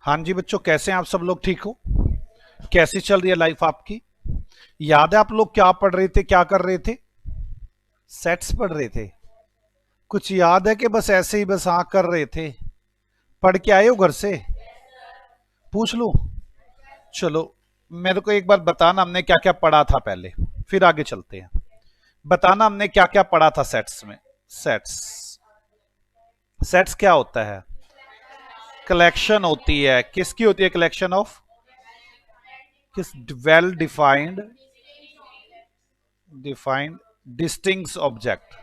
हाँ जी बच्चों, कैसे हैं आप सब लोग? ठीक हो? कैसी चल रही है लाइफ आपकी? याद है आप लोग क्या पढ़ रहे थे, क्या कर रहे थे? सेट्स पढ़ रहे थे। कुछ याद है कि बस ऐसे ही बस हाँ कर रहे थे? पढ़ के आए हो घर से? पूछ लूं? चलो, मेरे को एक बार बताना हमने क्या क्या पढ़ा था पहले, फिर आगे चलते हैं। बताना हमने क्या क्या पढ़ा था सेट्स में। सेट्स सेट्स क्या होता है? कलेक्शन होती है। किसकी होती है कलेक्शन ऑफ? किस? Well defined defined distinct object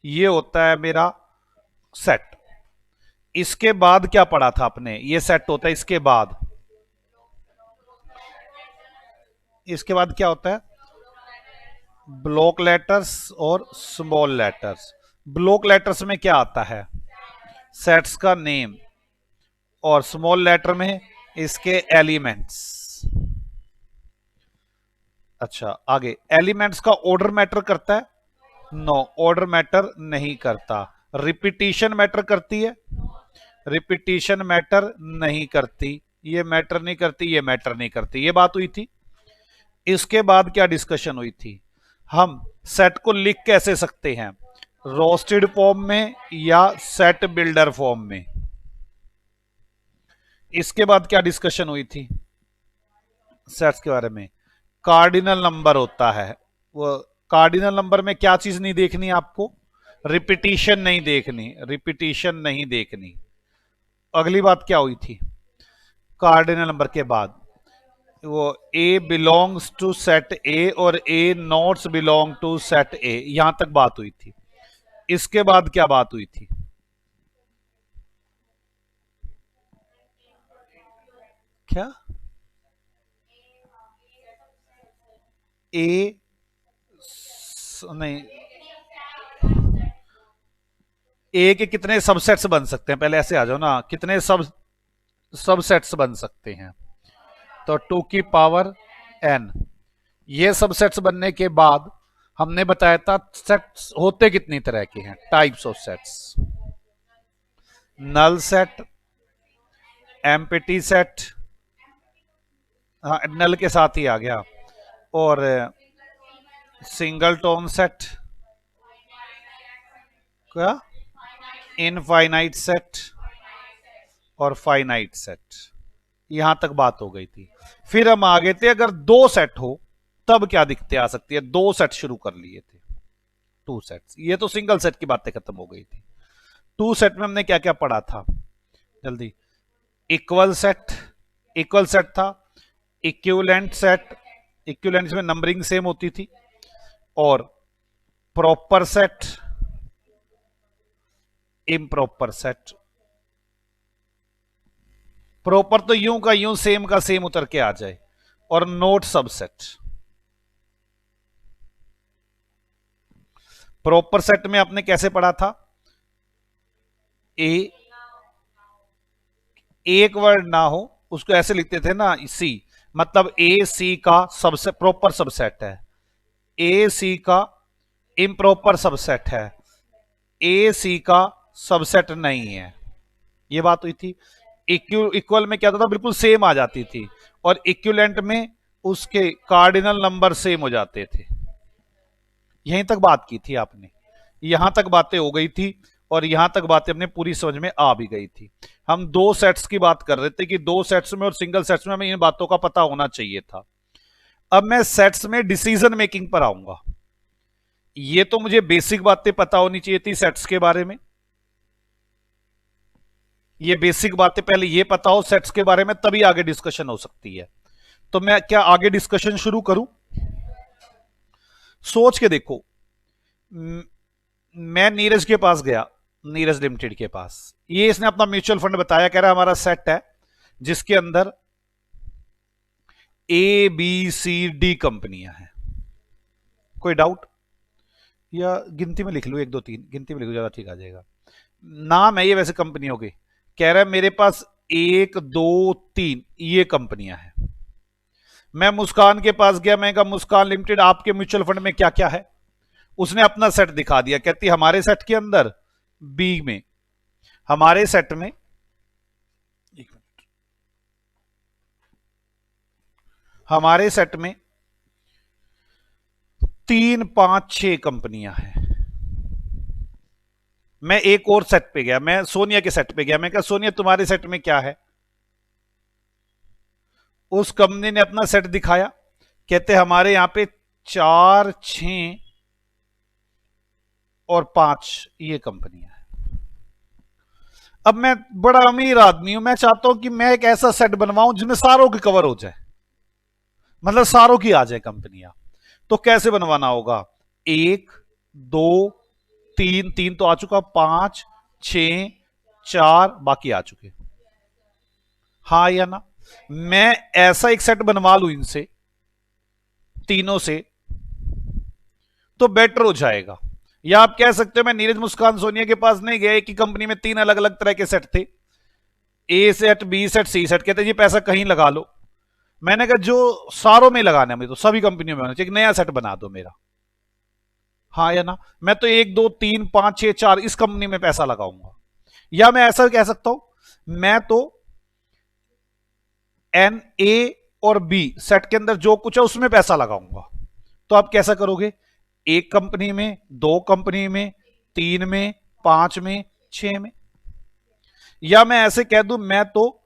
ये होता है मेरा सेट। इसके बाद क्या पढ़ा था आपने? ये सेट होता है इसके बाद क्या होता है? ब्लॉक लेटर्स और स्मॉल लेटर्स। ब्लॉक लेटर्स में क्या आता है? सेट्स का नेम। और स्मॉल लेटर में इसके एलिमेंट्स। अच्छा, आगे एलिमेंट्स का ऑर्डर मैटर करता है? नो, ऑर्डर मैटर नहीं करता। रिपीटिशन मैटर करती है? रिपीटिशन मैटर नहीं करती। ये मैटर नहीं करती, ये मैटर नहीं करती। ये बात हुई थी। इसके बाद क्या डिस्कशन हुई थी? हम सेट को लिख कैसे सकते हैं? रोस्टेड फॉर्म में या सेट बिल्डर फॉर्म में? इसके बाद क्या डिस्कशन हुई थी सेट्स के बारे में? कार्डिनल नंबर होता है। वो कार्डिनल नंबर में क्या चीज नहीं देखनी आपको? रिपीटिशन नहीं देखनी, रिपीटिशन नहीं देखनी। अगली बात क्या हुई थी कार्डिनल नंबर के बाद? वो A belongs to set A और A nots belong to set A, यहां तक बात हुई थी। इसके बाद क्या बात हुई थी? क्या? ए नहीं, ए के कितने सबसेट्स बन सकते हैं? पहले ऐसे आ जाओ ना, कितने सबसेट्स बन सकते हैं? तो 2 की पावर n। ये सबसेट्स बनने के बाद हमने बताया था सेट्स होते कितनी तरह के हैं, types of sets. Null set, empty set, हाँ नल के साथ ही आ गया, और सिंगल टोन सेट, क्या इनफाइनाइट सेट और फाइनाइट सेट। यहां तक बात हो गई थी। फिर हम आगे थे अगर दो सेट हो तब क्या दिक्कतें आ सकती है। दो सेट शुरू कर लिए थे, 2 सेट्स। ये तो सिंगल सेट की बातें खत्म हो गई थी। 2 सेट में हमने क्या क्या पढ़ा था जल्दी? इक्वल सेट था, इक्विवेलेंट सेट, इक्विवेलेंट में नंबरिंग सेम होती थी, और proper set, improper set. Proper तो यूं का यूं सेम का सेम उतर के आ जाए, और नोट सबसेट। प्रॉपर सेट में आपने कैसे पढ़ा था? ए एक वर्ड ना हो उसको ऐसे लिखते थे ना, सी, मतलब ए सी का सबसे प्रॉपर सबसेट है, ए सी का इम्प्रॉपर सबसेट है, ए सी का सबसेट नहीं है। ये बात हुई थी। इक्वल में क्या होता था? बिल्कुल सेम आ जाती थी, और इक्विवेलेंट में उसके कार्डिनल नंबर सेम हो जाते थे। यहीं तक बात की थी आपने, यहां तक बातें हो गई थी, और यहां तक बातें अपने पूरी समझ में आ भी गई थी। हम दो सेट्स की बात कर रहे थे कि दो सेट्स में और सिंगल सेट्स में हमें इन बातों का पता होना चाहिए था। अब मैं सेट्स में डिसीजन मेकिंग पर आऊंगा। ये तो मुझे बेसिक बातें पता होनी चाहिए थी सेट्स के बारे में। ये बेसिक बातें पहले ये पता हो सेट्स के बारे में, तभी आगे डिस्कशन हो सकती है। तो मैं क्या आगे डिस्कशन शुरू करूं? सोच के देखो। मैं नीरज के पास गया, नीरज लिमिटेड के पास। ये इसने अपना म्यूचुअल फंड बताया, कह रहा हमारा सेट है जिसके अंदर ए बी सी डी कंपनियां हैं। कोई डाउट? या गिनती में लिख लूं, 1 2 3, गिनती में लिखो ज्यादा ठीक आ जाएगा। नाम है ये वैसे कंपनियों के। कह रहा है मेरे पास 1 2 3 ये कंपनियां हैं। मैं मुस्कान के पास गया, मैं कहा मुस्कान लिमिटेड आपके म्यूचुअल फंड में क्या क्या है? उसने अपना सेट दिखा दिया, कहती हमारे सेट के अंदर बी में हमारे सेट में, एक मिनट, हमारे सेट में 3 5 6 कंपनियां हैं। मैं एक और सेट पे गया, मैं सोनिया के सेट पे गया, मैं कहा सोनिया तुम्हारे सेट में क्या है? उस कंपनी ने अपना सेट दिखाया, कहते हमारे यहां पे 4 6 और 5 ये कंपनियां हैं। अब मैं बड़ा अमीर आदमी हूं, मैं चाहता हूं कि मैं एक ऐसा सेट बनवाऊं जिसमें सारों की कवर हो जाए, मतलब सारों की आ जाए कंपनियां। तो कैसे बनवाना होगा? 1 2 3, 3 तो आ चुका, 5 6 4 बाकी आ चुके। हाँ या ना? मैं ऐसा एक सेट बनवा लूं इनसे, तीनों से, तो बेटर हो जाएगा। या आप कह सकते हो मैं नीरज मुस्कान सोनिया के पास नहीं गया, एक ही कंपनी में 3 अलग अलग तरह के सेट थे, ए सेट बी सेट सी सेट, कहते जी पैसा कहीं लगा लो। मैंने कहा जो सारों में लगाना है मुझे, तो सभी कंपनियों में होना चाहिए, एक नया सेट बना दो मेरा। हाँ या ना? मैं तो 1 2 3 5 6 4 इस कंपनी में पैसा लगाऊंगा। या मैं ऐसा कह सकता हूं, मैं तो एन ए और बी सेट के अंदर जो कुछ है उसमें पैसा लगाऊंगा। तो आप कैसा करोगे? एक कंपनी में, 2 कंपनी में, 3 में, 5 में, 6 में। या मैं ऐसे कह दूं, मैं तो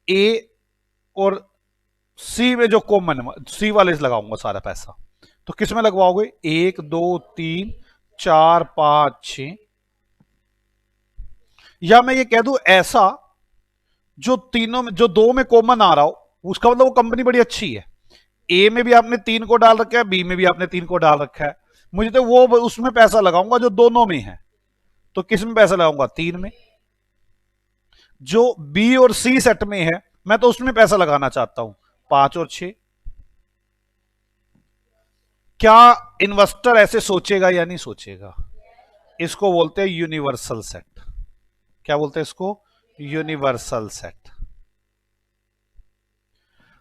ए और सी में जो कॉमन, सी वाले से लगाऊंगा सारा पैसा। तो किस में लगवाओगे? 1 2 3 4 5 6। या मैं ये कह दूं ऐसा, जो तीनों में, जो 2 में कॉमन आ रहा हो, उसका मतलब वो कंपनी बड़ी अच्छी है। ए में भी आपने 3 को डाल रखा है, बी में भी आपने 3 को डाल रखा है, मुझे तो वो उसमें पैसा लगाऊंगा जो दोनों में है। तो किस में पैसा लगाऊंगा? 3 में। जो बी और सी सेट में है, मैं तो उसमें पैसा लगाना चाहता हूं, 5 और 6। क्या इन्वेस्टर ऐसे सोचेगा या नहीं सोचेगा? इसको बोलते हैं यूनिवर्सल सेट। क्या बोलते हैं इसको? Universal set.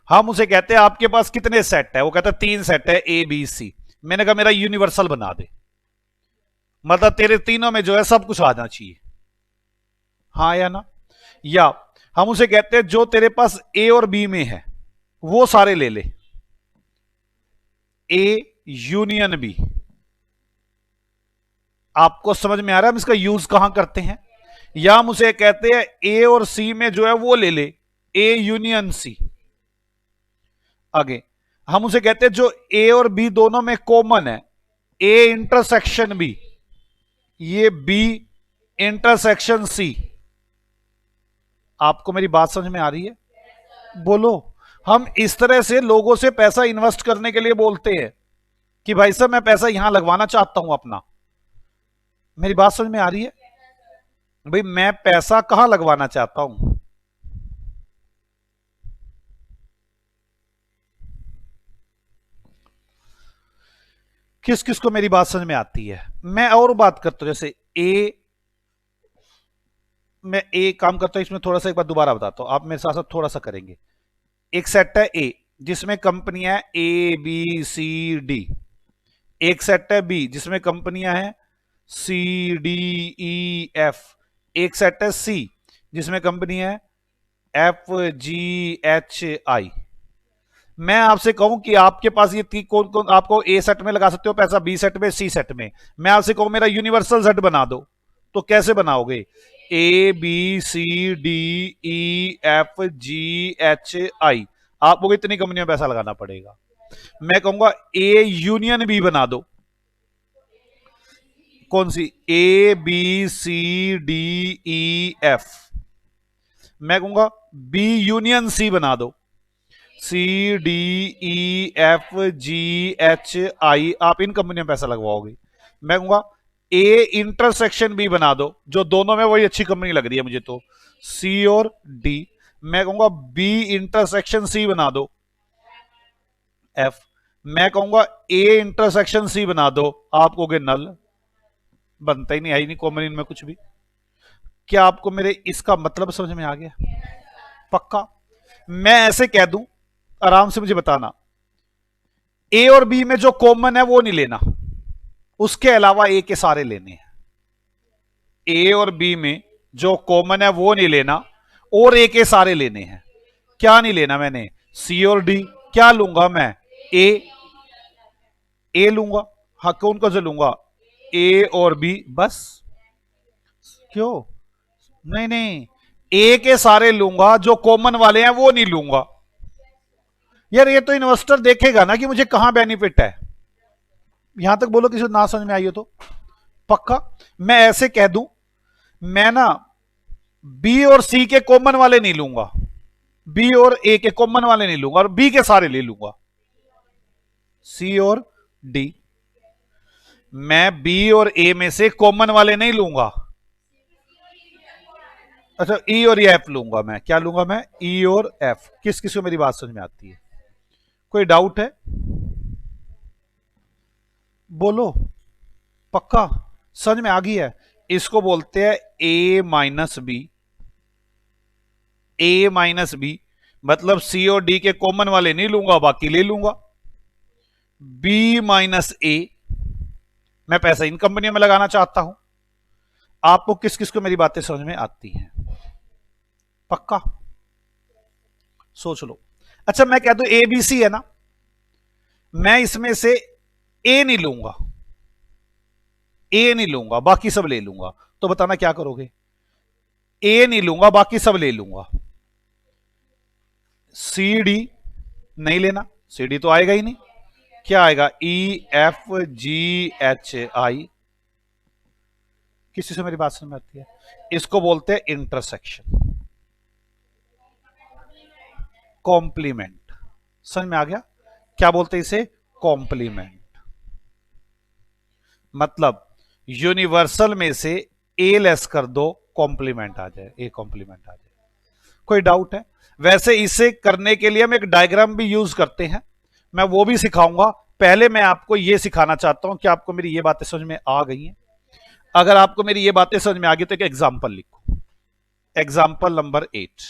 हम उसे कहते हैं आपके पास कितने सेट है? वो कहता है 3 सेट है, ए बी सी। मैंने कहा मेरा यूनिवर्सल बना दे, मतलब तेरे तीनों में जो है सब कुछ आ जाना चाहिए। हाँ या ना? या हम उसे कहते हैं जो तेरे पास ए और बी में है वो सारे ले ले, ए यूनियन बी। आपको समझ में आ रहा है हम इसका यूज कहां करते हैं? या हम उसे कहते हैं ए और सी में जो है वो ले ले, ए यूनियन सी। आगे हम उसे कहते हैं जो ए और बी दोनों में कॉमन है, ए इंटरसेक्शन बी, ये बी इंटरसेक्शन सी। आपको मेरी बात समझ में आ रही है? बोलो। हम इस तरह से लोगों से पैसा इन्वेस्ट करने के लिए बोलते हैं कि भाई साहब मैं पैसा यहां लगवाना चाहता हूं अपना। मेरी बात समझ में आ रही है? भाई मैं पैसा कहां लगवाना चाहता हूं? किस किस को मेरी बात समझ में आती है? मैं और बात करता हूं, जैसे ए, मैं ए काम करता हूं, इसमें थोड़ा सा एक बार दोबारा बताता हूं, आप मेरे साथ साथ थोड़ा सा करेंगे। एक सेट है ए जिसमें कंपनियां ए बी सी डी। एक सेट है बी जिसमें कंपनियां हैं सी डी ई एफ। एक सेट है सी जिसमें कंपनी है एफ जी एच आई। मैं आपसे कहूं कि आपके पास ये कौन कौन, आपको ए सेट में लगा सकते हो पैसा, बी सेट में, सी सेट में। मैं आपसे कहूं मेरा यूनिवर्सल सेट बना दो, तो कैसे बनाओगे? A B C D E F G H I, आपको इतनी कंपनियों में पैसा लगाना पड़ेगा। मैं कहूंगा ए यूनियन बी बना दो। कौन सी? A B C D E F. मैं कहूंगा बी यूनियन सी बना दो, C D E F G H I. आप इन कंपनियों में पैसा लगवाओगे। मैं कहूंगा ए इंटरसेक्शन बी बना दो, जो दोनों में वही अच्छी कंपनी लग रही है मुझे, तो सी और डी। मैं कहूंगा बी इंटरसेक्शन सी बना दो, एफ। मैं कहूंगा ए इंटरसेक्शन सी बना दो, आप कहोगे नल, बनता ही नहीं, है ही नहीं कॉमन इनमें कुछ भी। क्या आपको मेरे इसका मतलब समझ में आ गया? पक्का? मैं ऐसे कह दूं, आराम से मुझे बताना, ए और बी में जो कॉमन है वो नहीं लेना, उसके अलावा ए के सारे लेने हैं। ए और बी में जो कॉमन है वो नहीं लेना, और ए के सारे लेने हैं। क्या नहीं लेना मैंने? सी और डी। क्या लूंगा मैं? ए लूंगा। हाँ, कौन कौन से लूंगा? ए और बी बस। क्यों? नहीं नहीं, ए के सारे लूंगा, जो कॉमन वाले हैं वो नहीं लूंगा। यार ये तो इन्वेस्टर देखेगा ना कि मुझे कहां बेनिफिट है। यहां तक बोलो, किसी को ना समझ में आई हो तो पक्का मैं ऐसे कह दूं, मैं ना बी और सी के कॉमन वाले नहीं लूंगा, बी और ए के कॉमन वाले नहीं लूंगा, और बी के सारे ले लूंगा, सी और डी। मैं बी और ए में से कॉमन वाले नहीं लूंगा। अच्छा, ई और एफ लूंगा मैं। क्या लूंगा मैं? ई और एफ। किस किस को मेरी बात समझ में आती है? कोई डाउट है? बोलो, पक्का समझ में आ गई है? इसको बोलते हैं ए minus B. A minus B मतलब सी और डी के कॉमन वाले नहीं लूंगा, बाकी ले लूंगा। बी माइनस ए, मैं पैसा इन कंपनियों में लगाना चाहता हूं। आपको किस किस को मेरी बातें समझ में आती हैं? पक्का सोच लो। अच्छा, मैं कह दूं ए बी सी है ना, मैं इसमें से ए नहीं लूंगा, ए नहीं लूंगा, बाकी सब ले लूंगा। तो बताना क्या करोगे? ए नहीं लूंगा, बाकी सब ले लूंगा। सी डी नहीं लेना, सी डी तो आएगा ही नहीं। क्या आएगा? ई एफ जी एच आई। किसी से मेरी बात समझ में आती है? इसको बोलते हैं इंटरसेक्शन, कॉम्प्लीमेंट। समझ में आ गया? क्या बोलते हैं इसे? कॉम्प्लीमेंट। मतलब यूनिवर्सल में से ए लेस कर दो, कॉम्प्लीमेंट आ जाए, ए कॉम्प्लीमेंट आ जाए। कोई डाउट है? वैसे इसे करने के लिए हम एक डायग्राम भी यूज करते हैं, मैं वो भी सिखाऊंगा। पहले मैं आपको ये सिखाना चाहता हूं कि आपको मेरी ये बातें समझ में आ गई हैं। अगर आपको मेरी ये बातें समझ में आ गई तो एक एग्जाम्पल लिखो। Example number 8।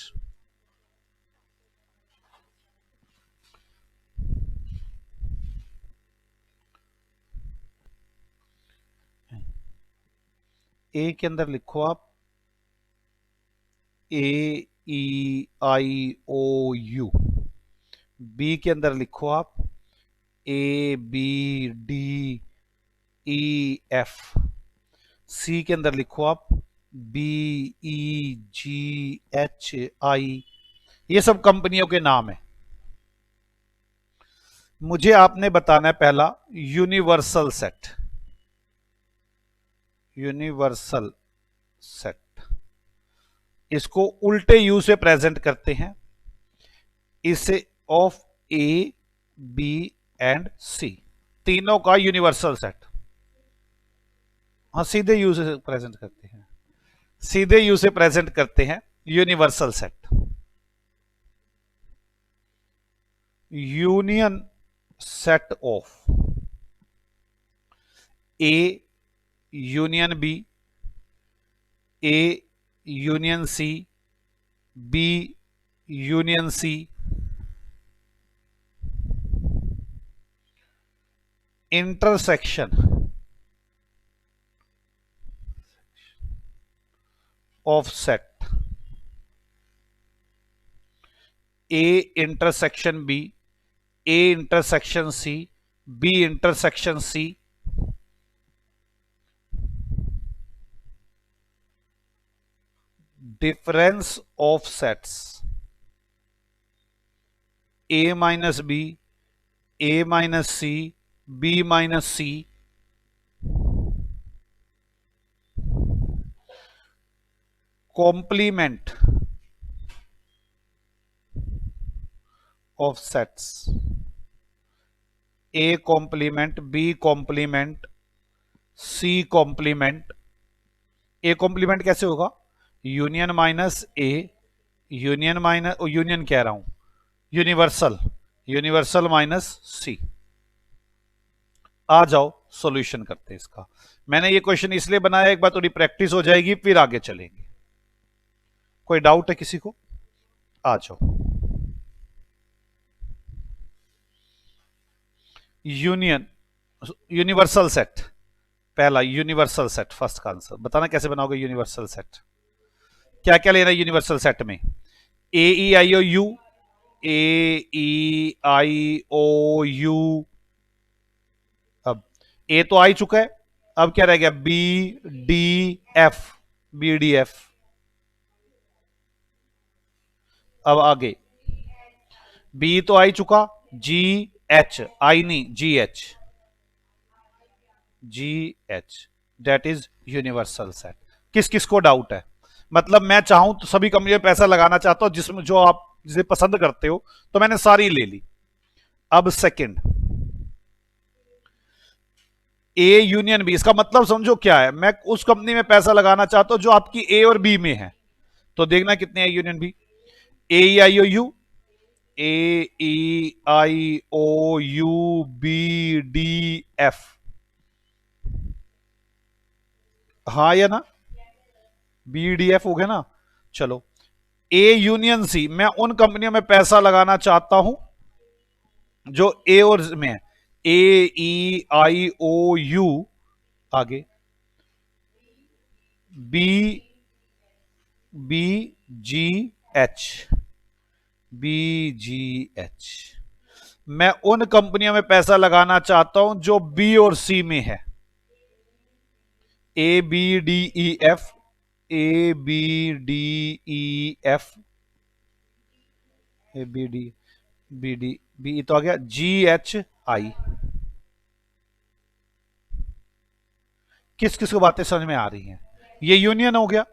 ए के अंदर लिखो आप ए E I O U. B के अंदर लिखो आप A B D E F. C के अंदर लिखो आप बी ई जी एच आई। ये सब कंपनियों के नाम है। मुझे आपने बताना है पहला यूनिवर्सल सेट। यूनिवर्सल सेट, इसको उल्टे यू से प्रेजेंट करते हैं, इसे ऑफ ए बी एंड सी, तीनों का यूनिवर्सल सेट। हाँ, सीधे यू से प्रेजेंट करते हैं, सीधे यू से प्रेजेंट करते हैं universal set. Union set of A union B, A union C, B union C, intersection of set A intersection B, A intersection C, B intersection C, difference of sets A minus B, A minus C, B minus C, complement of sets A complement, B complement, C complement. A complement कैसे होगा? Union minus A, union minus, union कह रहा हूं, universal, universal minus C. आ जाओ solution करते हैं इसका। मैंने ये क्वेश्चन इसलिए बनाया, एक बार थोड़ी प्रैक्टिस हो जाएगी, फिर आगे चलेंगे। कोई डाउट है किसी को? आ जाओ। यूनियन, यूनिवर्सल सेट, पहला यूनिवर्सल सेट, फर्स्ट का आंसर बताना कैसे बनाओगे यूनिवर्सल सेट। क्या क्या लेना है यूनिवर्सल सेट में? A E I O U, A E I O U. अब ए तो आ ही चुका है, अब क्या रह गया? B D F, B D F. अब आगे बी तो आ ही चुका, जी एच, आई नहीं, जी H, ji H, that is universal set. किस किस को डाउट है? मतलब मैं चाहूं तो सभी कंपनी में पैसा लगाना चाहता हूं जिसमें जो आप जिसे पसंद करते हो, तो मैंने सारी ले ली। अब सेकंड, ए यूनियन बी, इसका मतलब समझो क्या है? मैं उस कंपनी में पैसा लगाना चाहता हूं जो आपकी ए और बी में है, तो देखना कितने है union B. A E I O U, A E I O U B D F, हाँ या ना? बी डी एफ हो गया ना? चलो, ए यूनियन सी, मैं उन कंपनियों में पैसा लगाना चाहता हूं जो ए और में है, A E I O U, आगे B B G H, B G H, मैं उन कंपनियों में पैसा लगाना चाहता हूं जो बी और सी में है, A B D E F, A B D E F, A B D, B D, B तो आ गया, जी एच आई। किस किस को बातें समझ में आ रही हैं? ये यूनियन हो गया।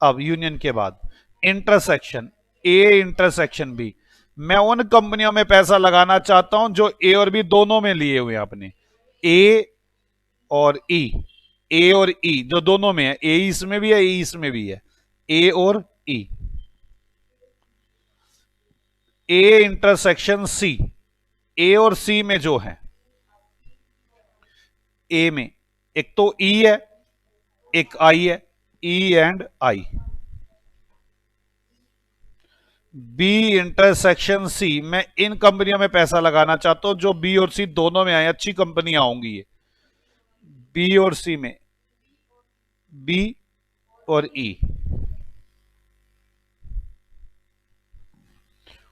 अब यूनियन के बाद इंटरसेक्शन, ए इंटरसेक्शन बी, मैं उन कंपनियों में पैसा लगाना चाहता हूं जो ए और बी दोनों में लिए हुए हैं अपने, ए और ई, ए और ई जो दोनों में है, ए इसमें भी है, ई इसमें भी है, ए और ई। ए इंटरसेक्शन सी, ए और सी में जो है, ए में एक तो ई है, एक आई है, E and I. B intersection C, मैं इन कंपनियों में पैसा लगाना चाहता हूं जो बी और सी दोनों में आए, अच्छी कंपनियां होंगी ये, बी और सी में, बी और ई।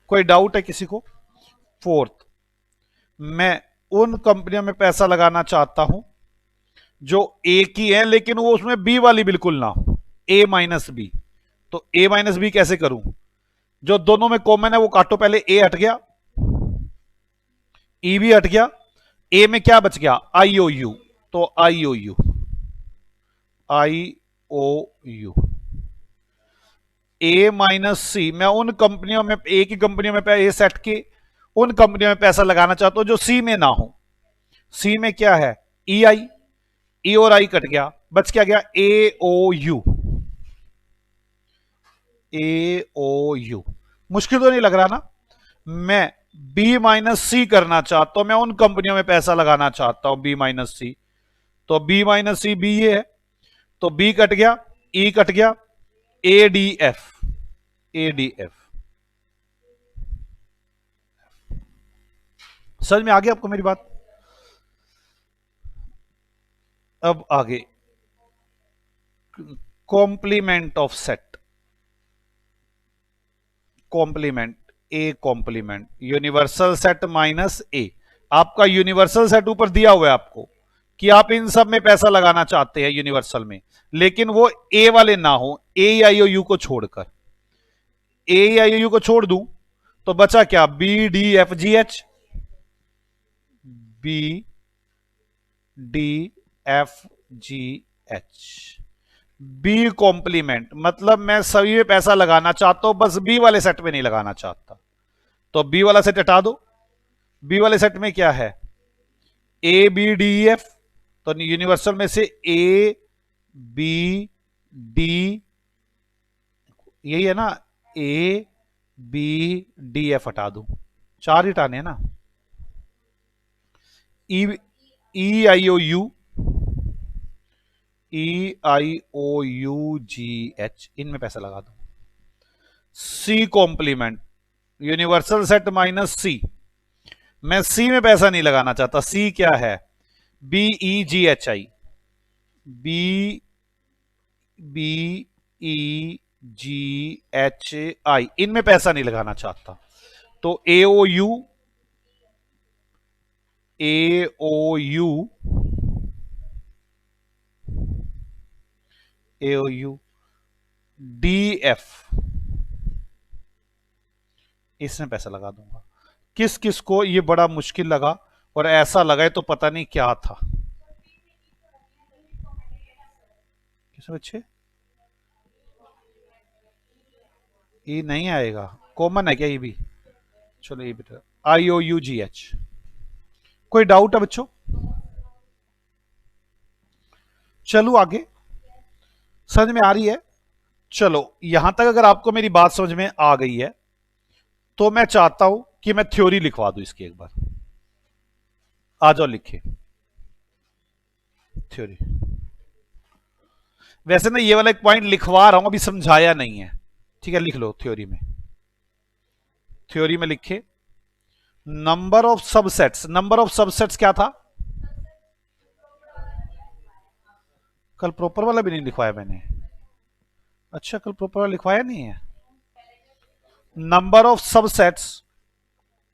कोई डाउट है किसी को? फोर्थ, मैं उन कंपनियों में पैसा लगाना चाहता हूं जो ए की है लेकिन वो उसमें बी वाली बिल्कुल ना हो, ए माइनस बी। तो ए माइनस बी कैसे करूं? जो दोनों में कॉमन है वो काटो, पहले ए हट गया, ई भी हट गया, ए में क्या बच गया? आई ओ यू, तो I O U, I O U. A minus C, मैं उन कंपनियों में, ए की कंपनियों में ए सेट के उन कंपनियों में पैसा लगाना चाहता हूं जो सी में ना हो। सी में क्या है? ई आई, ई और आई कट गया, बच क्या गया? ए ओ यू, ए ओ यू। मुश्किल तो नहीं लग रहा ना? मैं बी माइनस सी करना चाहता हूं, मैं उन कंपनियों में पैसा लगाना चाहता हूं बी माइनस सी, तो बी माइनस सी बी ये है, तो बी कट गया, ई कट गया, A D F, A D F. समझ में आ गया आपको मेरी बात? अब आगे complement of set, complement, A complement, universal set minus A. आपका यूनिवर्सल सेट ऊपर दिया हुआ है आपको कि आप इन सब में पैसा लगाना चाहते हैं यूनिवर्सल में, लेकिन वो ए वाले ना हो, ए आई ओ यू को छोड़कर, ए आई ओ यू को छोड़ दूं तो बचा क्या? B D F G H, B D F G H, B complement, मतलब मैं सभी में पैसा लगाना चाहता हूं, बस बी वाले सेट में नहीं लगाना चाहता, तो बी वाला सेट हटा दो। बी वाले सेट में क्या है? ए बी डी एफ, तो यूनिवर्सल में से ए बी डी, यही है ना, ए बी डी एफ हटा दूं, चार ही हटाने हैं ना। E E I O U, E I O U G H, इनमें पैसा लगा दो। C complement, universal set minus C, मैं सी में पैसा नहीं लगाना चाहता। सी क्या है? B E G H I, B B E GHI, इनमें पैसा नहीं लगाना चाहता, तो AOU, AOU, AOU, DF, इसमें पैसा लगा दूंगा। किस किस को ये बड़ा मुश्किल लगा और ऐसा लगा तो पता नहीं क्या था। किस बच्चे, ये नहीं आएगा, कॉमन है क्या ये भी? चलो ये बेटा, IOUGH। कोई डाउट है बच्चों? चलो आगे, समझ में आ रही है? चलो यहां तक अगर आपको मेरी बात समझ में आ गई है तो मैं चाहता हूं कि मैं थ्योरी लिखवा दूं इसकी एक बार। आ जाओ लिखे थ्योरी। वैसे ना ये वाला एक पॉइंट लिखवा रहा हूं, अभी समझाया नहीं है, ठीक है? लिख लो थ्योरी में। थ्योरी में लिखे number of subsets, number of subsets क्या था? कल प्रॉपर वाला भी नहीं लिखवाया मैंने। अच्छा, कल प्रॉपर वाला लिखवाया नहीं है। Number of subsets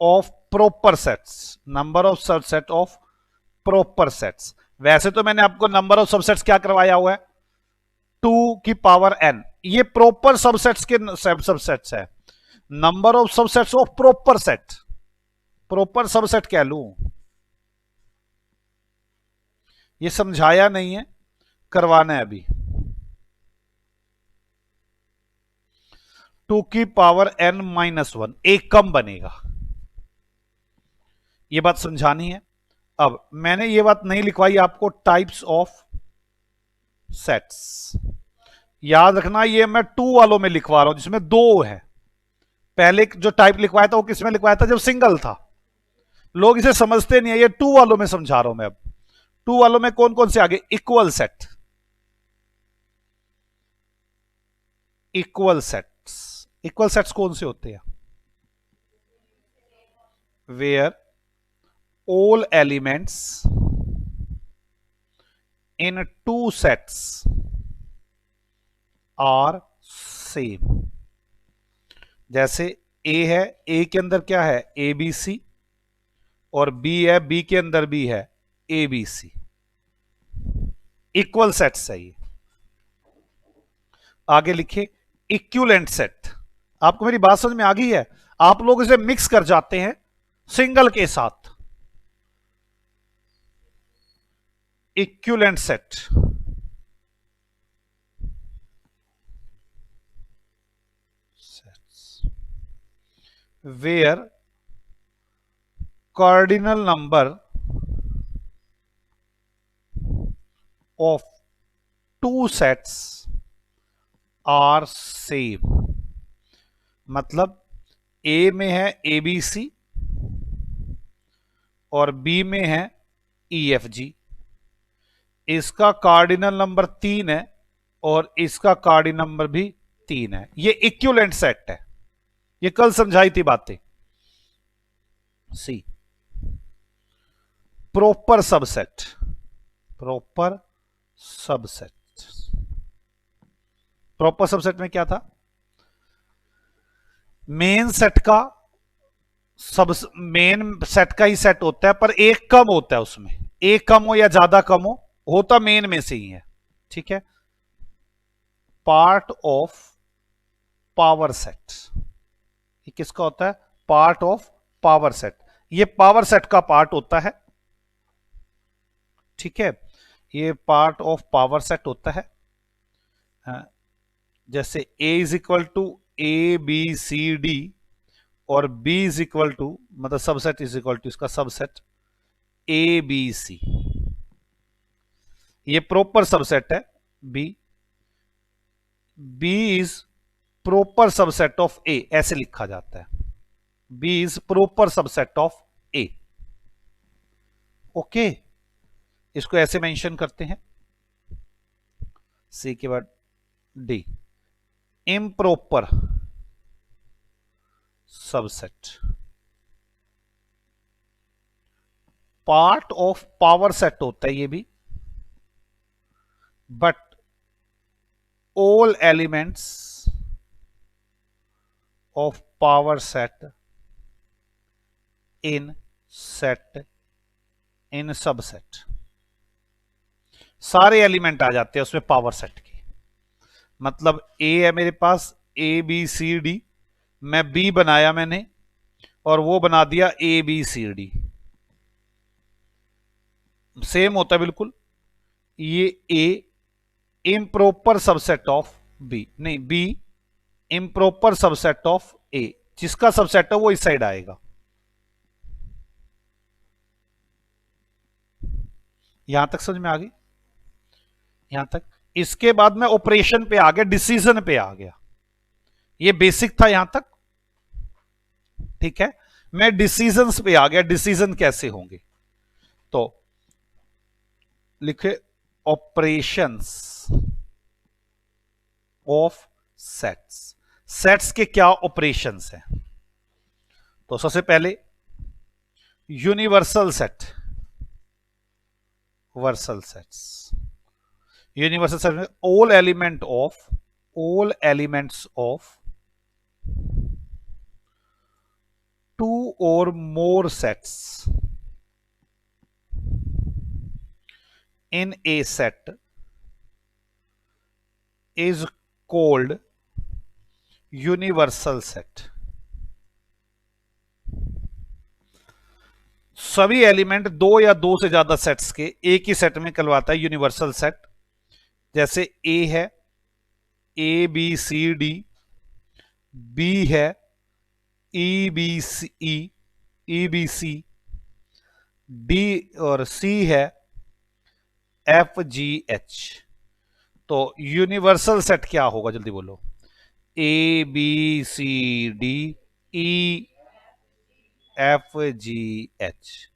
of proper sets, number of subset of proper sets. वैसे तो मैंने आपको नंबर ऑफ सबसेट्स क्या करवाया हुआ है? 2n। ये प्रॉपर सबसेट्स के सबसेट्स है। Number of subsets of proper set, proper subset कह लू, ये समझाया नहीं है, करवाना है अभी। 2n-1, एक कम बनेगा, ये बात समझानी है। अब मैंने ये बात नहीं लिखवाई आपको, टाइप्स ऑफ सेट्स याद रखना, ये मैं 2 वालों में लिखवा रहा हूं जिसमें 2 है। पहले जो टाइप लिखवाया था वो किसमें लिखवाया था? जब सिंगल था। लोग इसे समझते नहीं है, ये 2 वालों में समझा रहा हूं मैं अब। 2 वालों में कौन कौन से आगे? Equal set, equal sets. Equal sets कौन से होते हैं? Where all elements in 2 sets are same. जैसे ए है, ए के अंदर क्या है? ABC, और बी है, बी के अंदर भी है ABC। इक्वल सेट्स है ये। आगे लिखे इक्विवेलेंट सेट। आपको मेरी बात समझ में आ गई है? आप लोग इसे मिक्स कर जाते हैं सिंगल के साथ। Equivalent set, where cardinal number of 2 sets are same. मतलब ए में है ABC और बी में है EFG। इसका कार्डिनल नंबर 3 है और इसका कार्डिनल नंबर भी 3 है। ये इक्विवेलेंट सेट है, ये कल समझाई थी बातें। C proper subset, proper subset. Proper subset में क्या था? मेन सेट का सब, मेन सेट का ही सेट होता है पर एक कम होता है उसमें, एक कम हो या ज्यादा कम हो, होता मेन में से ही है, ठीक है? पार्ट ऑफ पावर सेट, ये किसका होता है? Part of power set. ये पावर सेट का पार्ट होता है, ठीक है? ये पार्ट ऑफ पावर सेट होता है। जैसे A is equal to ABCD और B इज इक्वल टू, मतलब सबसेट इज इक्वल टू इसका सबसेट ABC। ये प्रॉपर सबसेट है B। B is proper subset of A, ऐसे लिखा जाता है। B is proper subset of A। Okay, इसको ऐसे मेंशन करते हैं। C के बाद D, improper subset, part of power set होता है ये भी, but all elements of power set in set in subset. सारे एलिमेंट आ जाते हैं उसमें पावर सेट के। मतलब ए है मेरे पास, ए बी सी डी, मैं बी बनाया मैंने और वो बना दिया A B C D, same होता है बिल्कुल। ये A improper subset of B, नहीं B improper subset of A, जिसका सबसेट है वो इस साइड आएगा। यहां तक समझ में आ गई? यहां तक। इसके बाद मैं ऑपरेशन पे आ गया, डिसीजन पे आ गया। ये बेसिक था यहां तक, ठीक है। मैं डिसीजंस पे आ गया, डिसीजन कैसे होंगे। तो लिखे ऑपरेशंस ऑफ सेट्स। सेट्स के क्या ऑपरेशंस हैं? तो सबसे पहले यूनिवर्सल सेट, वर्सल सेट्स। यूनिवर्सल सेट में ऑल एलिमेंट्स ऑफ टू और more sets in a set is called universal set. सभी एलिमेंट दो या दो से ज्यादा सेट्स के एक ही सेट में कहलाता है यूनिवर्सल सेट। जैसे ए है A B C D, B है E B C E B C, D और सी है एफ जी एच। तो यूनिवर्सल सेट क्या होगा, जल्दी बोलो। A B C D E F G H.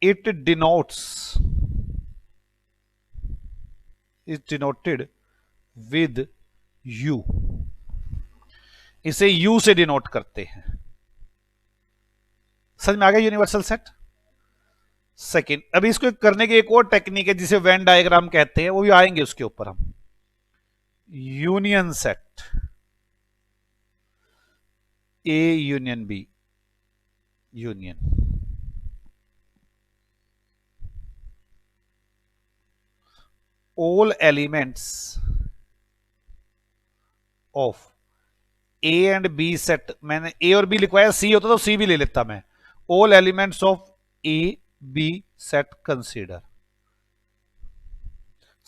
It denoted with U. इसे यू से डिनोट करते हैं। समझ में आ गया यूनिवर्सल सेट? सेकंड, अभी इसको करने की एक और टेक्निक है जिसे वेन डायग्राम कहते हैं, वो भी आएंगे उसके ऊपर हम। Union set, A union B, union. All elements of A and B set, मैंने ए और बी लिखवाया, सी होता तो सी भी ले लेता मैं। All elements of A B set consider.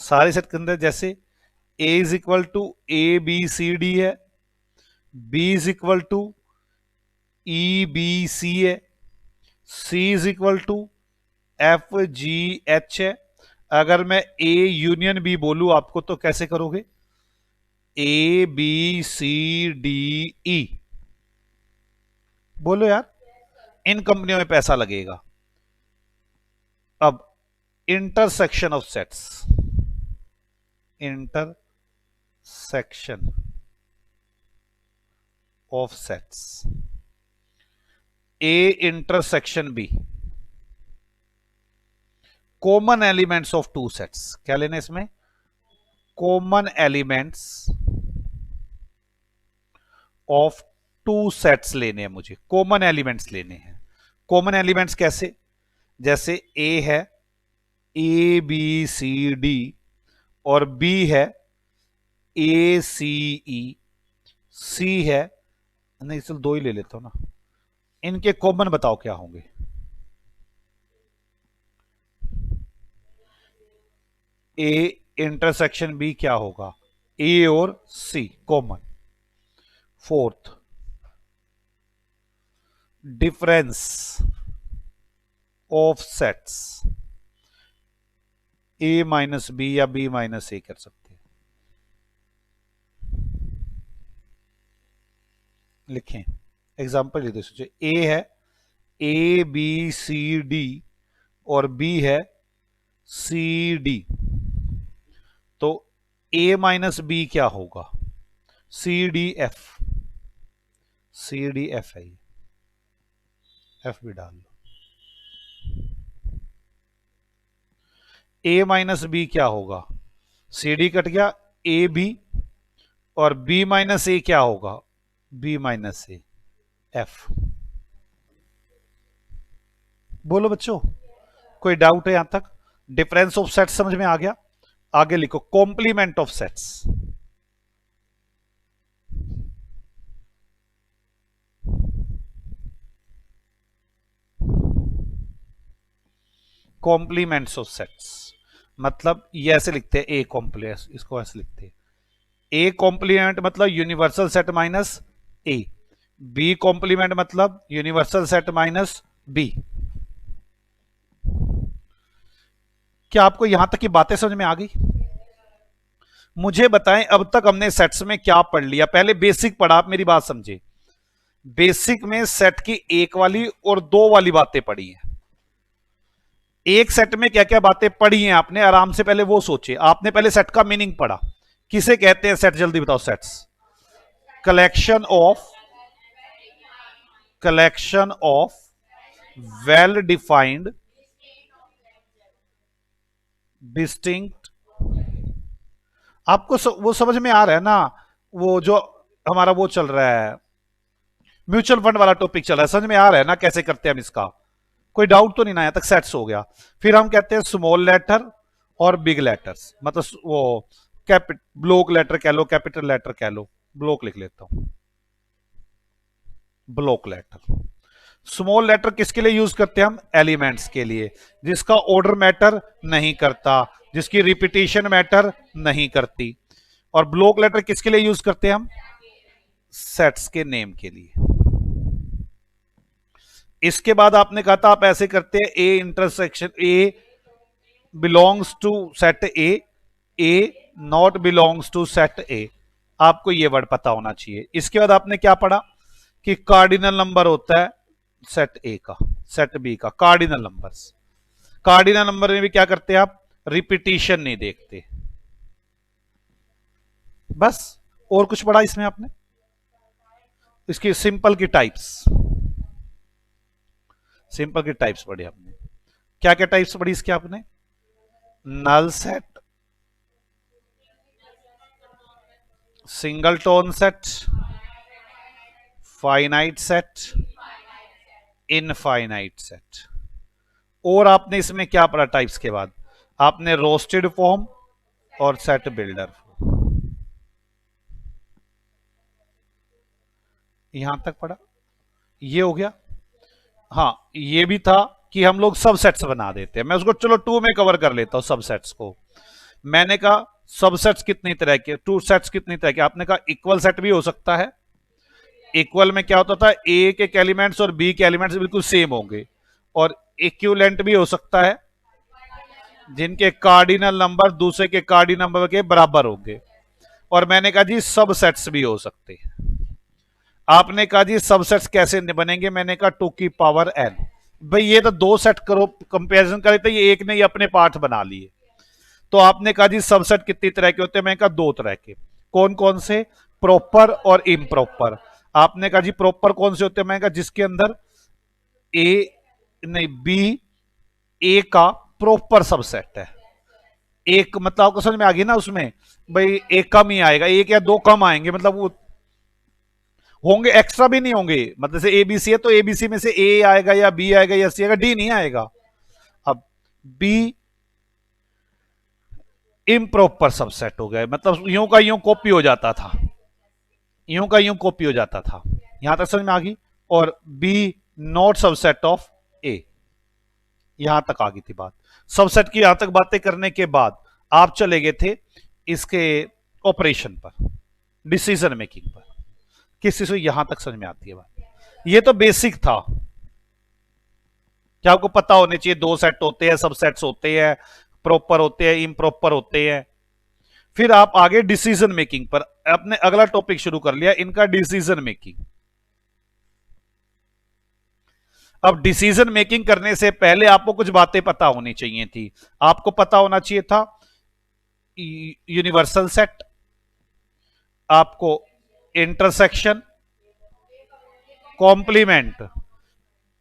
सारे सेट के अंदर जैसे A is equal to A B C D है, B is equal to E B C है, C is equal to F G H है। अगर मैं ए यूनियन बी बोलूं आपको तो कैसे करोगे? ए बी सी डी ई बोलो यार, इन कंपनियों में पैसा लगेगा। अब intersection of sets, intersection of sets, A intersection B, common elements of two sets. क्या लेने इसमें? Common elements of two sets लेने हैं मुझे, कॉमन एलिमेंट्स लेने हैं। कॉमन एलिमेंट्स कैसे? जैसे ए है ए बी सी डी और बी है ए सी ई, सी है, नहीं चल दो ही ले लेता हूं ना। इनके कॉमन बताओ क्या होंगे? ए इंटरसेक्शन बी क्या होगा? ए और C common. Fourth, difference of sets, A minus B या बी माइनस ए कर सकते हैं। लिखें एग्जाम्पल दे सोचिए, ए है ए बी सी डी और बी है सी डी। तो ए माइनस बी क्या होगा? C D F, C D F है, एफ भी डाल लो। ए माइनस बी क्या होगा? सी डी कट गया, ए बी और बी माइनस ए क्या होगा, बी माइनस ए एफ। बोलो बच्चों, कोई डाउट है यहां तक? डिफरेंस ऑफ सेट्स समझ में आ गया? आगे लिखो complement of sets. Complements of sets मतलब ये ऐसे लिखते हैं, ए कॉम्प्लेक्स, इसको ऐसे लिखते हैं ए कॉम्प्लीमेंट मतलब यूनिवर्सल सेट माइनस ए, बी कॉम्प्लीमेंट मतलब यूनिवर्सल सेट माइनस बी। क्या आपको यहां तक की बातें समझ में आ गई? मुझे बताएं अब तक हमने सेट्स में क्या पढ़ लिया। पहले बेसिक पढ़ा, आप मेरी बात समझे। बेसिक में सेट की एक वाली और दो वाली बातें पढ़ी हैं। एक सेट में क्या क्या बातें पढ़ी हैं आपने, आराम से पहले वो सोचे। आपने पहले सेट का मीनिंग पढ़ा। किसे कहते हैं सेट, जल्दी बताओ। Sets collection of well defined distinct. आपको वो समझ में आ रहा है ना? वो जो हमारा वो चल रहा है, म्यूचुअल फंड वाला टॉपिक चल रहा है, समझ में आ रहा है ना कैसे करते हैं हम इसका? कोई डाउट तो नहीं ना? यहां तक सेट्स हो गया। फिर हम कहते हैं स्मॉल लेटर और बिग लेटर्स, मतलब वो ब्लॉक लेटर कह लो, कैपिटल लेटर कह लो। ब्लॉक लिख लेता हूं, ब्लॉक लेटर। स्मॉल लेटर किसके लिए यूज करते हैं हम? एलिमेंट्स के लिए, जिसका ऑर्डर मैटर नहीं करता, जिसकी रिपीटिशन मैटर नहीं करती। और ब्लॉक लेटर किसके लिए यूज करते हैं हम? सेट्स के नेम के लिए। इसके बाद आपने कहा था आप ऐसे करते हैं, A intersection A belongs to set A not belongs to set A. आपको यह वर्ड पता होना चाहिए। इसके बाद आपने क्या पढ़ा कि कार्डिनल नंबर होता है सेट ए का, सेट बी का कार्डिनल नंबर्स। कार्डिनल नंबर में भी क्या करते हैं आप? रिपीटिशन नहीं देखते। बस, और कुछ पढ़ा इसमें आपने? इसकी सिंपल की टाइप्स, सिंपल की टाइप्स पढ़ी आपने। क्या क्या टाइप्स पढ़ी इसके आपने? Null set, singleton set, finite set, infinite set. और आपने इसमें क्या पढ़ा टाइप्स के बाद? आपने रोस्टेड फॉर्म और सेट बिल्डर। यहां तक पढ़ा, ये हो गया। हाँ, ये भी था कि हम लोग सब सेट्स बना देते हैं। मैं उसको चलो टू में कवर कर लेता हूं सब सेट्स को। मैंने कहा सब सेट्स कितनी तरह के, टू सेट्स कितनी तरह के? आपने कहा इक्वल सेट भी हो सकता है। इक्वल में क्या होता था? ए के एलिमेंट्स और बी के एलिमेंट्स बिल्कुल सेम होंगे। और इक्विवेलेंट भी हो सकता है, जिनके कार्डिनल नंबर दूसरे के कार्डिनल नंबर के बराबर होंगे। और मैंने कहा जी सब सेट्स भी हो सकते हैं। आपने कहा जी सबसेट्स कैसे बनेंगे? मैंने कहा 2 की पावर n। भाई ये तो दो सेट करो, कंपैरिजन करे तो ये एक ने ही अपने पार्ट बना लिए। तो आपने कहा जी सबसेट कितनी तरह के होते हैं? मैंने कहा दो तरह के। कौन कौन से? प्रॉपर और इम्प्रॉपर। आपने कहा जी प्रॉपर कौन से होते हैं? मैंने कहा जिसके अंदर ए नहीं बी ए का प्रॉपर सबसेट है। एक मतलब आपको समझ में आ गई ना? उसमें भाई एक कम ही आएगा, एक या दो कम आएंगे, मतलब वो होंगे, एक्स्ट्रा भी नहीं होंगे। मतलब से एबीसी है तो एबीसी में से ए आएगा या बी आएगा या सी आएगा, डी नहीं आएगा। अब बी इम्प्रॉपर सबसेट हो गया, मतलब यूं का यूं कॉपी हो जाता था, यूं का यूं कॉपी हो जाता था। यहां तक समझ में आ गई? और बी नॉट सबसेट ऑफ ए, यहां तक आ गई थी बात। सबसेट की यहां तक बातें करने के बाद आप चले गए थे इसके ऑपरेशन पर, डिसीजन मेकिंग पर। किस चीज को यहां तक समझ में आती है बात? ये तो बेसिक था। क्या आपको पता होने चाहिए दो सेट होते हैं, सब सेट्स होते हैं, प्रॉपर होते हैं, इम्प्रॉपर होते हैं। फिर आप आगे डिसीजन मेकिंग पर अपने अगला टॉपिक शुरू कर लिया, इनका डिसीजन मेकिंग। अब डिसीजन मेकिंग करने से पहले आपको कुछ बातें पता होनी चाहिए थी। आपको पता होना चाहिए था यूनिवर्सल सेट, आपको intersection, complement,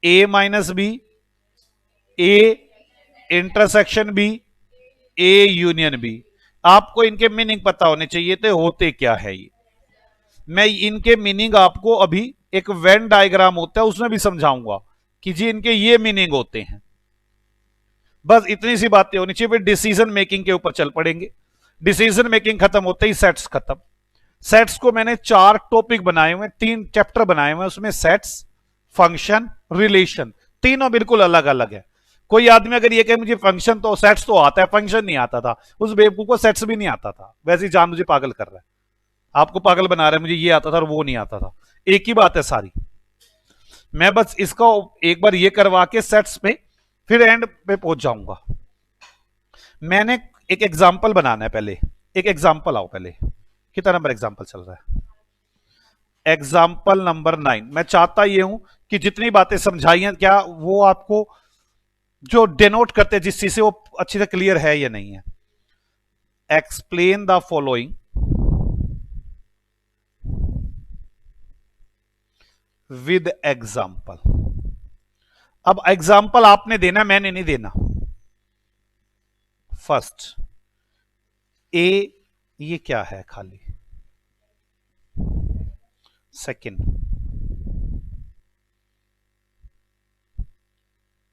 A minus B, A intersection B, A union B. आपको इनके मीनिंग पता होने चाहिए थे, होते क्या है ये। मैं इनके मीनिंग आपको अभी एक वेन डायग्राम होता है उसमें भी समझाऊंगा कि जी इनके ये मीनिंग होते हैं। बस इतनी सी बातें होनी चाहिए, फिर डिसीजन मेकिंग के ऊपर चल पड़ेंगे। डिसीजन मेकिंग खत्म होते ही सेट्स खत्म। सेट्स को मैंने 4 टॉपिक बनाए हुए, 3 चैप्टर बनाए हुए, उसमें सेट्स, फंक्शन, रिलेशन, तीनों बिल्कुल अलग अलग है। कोई आदमी अगर ये कहे मुझे फंक्शन तो सेट्स तो आता है, फंक्शन नहीं आता था, उस बेवकूफ को सेट्स भी नहीं आता था, वैसे ही जान मुझे पागल कर रहा है, आपको पागल बना रहा है, मुझे ये आता था और वो नहीं आता था, एक ही बात है सारी। मैं बस इसका एक बार ये करवा के सेट्स पे फिर एंड पे पहुंच जाऊंगा। मैंने एक एग्जाम्पल बनाना है पहले, एक एग्जाम्पल आओ पहले, कितना नंबर एग्जाम्पल चल रहा है? Example number 9। मैं चाहता ये हूं कि जितनी बातें समझाई हैं क्या वो आपको जो डेनोट करते हैं जिस चीज से वो अच्छी तरह क्लियर है या नहीं है। Explain the following with example. अब एग्जाम्पल आपने देना, मैंने नहीं देना। फर्स्ट ए, ये क्या है खाली। सेकंड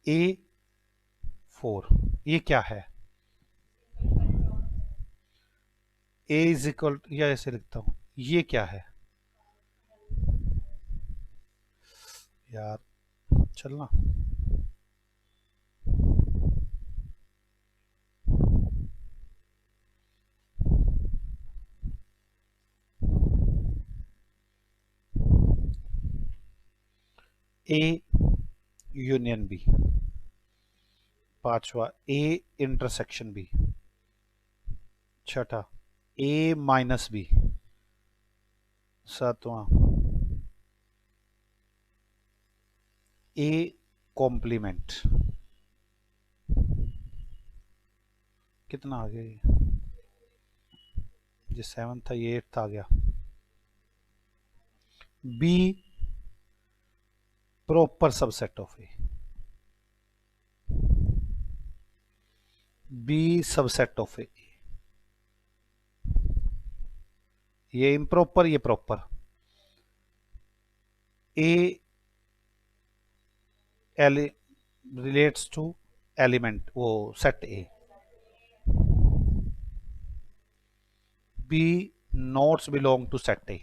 A4, ये क्या है? A इज इक्वल, या ऐसे लिखता हूं, ये क्या है यार, चलना। A यूनियन बी, पांचवा A इंटरसेक्शन बी, छठा A माइनस बी, सातवां A कॉम्प्लीमेंट। कितना आ गया ये 7 था, ये 8 आ गया। B proper subset of A, B subset of A, ये इम्प्रॉपर ये proper. A relates to element वो set A, B notes belong to set A,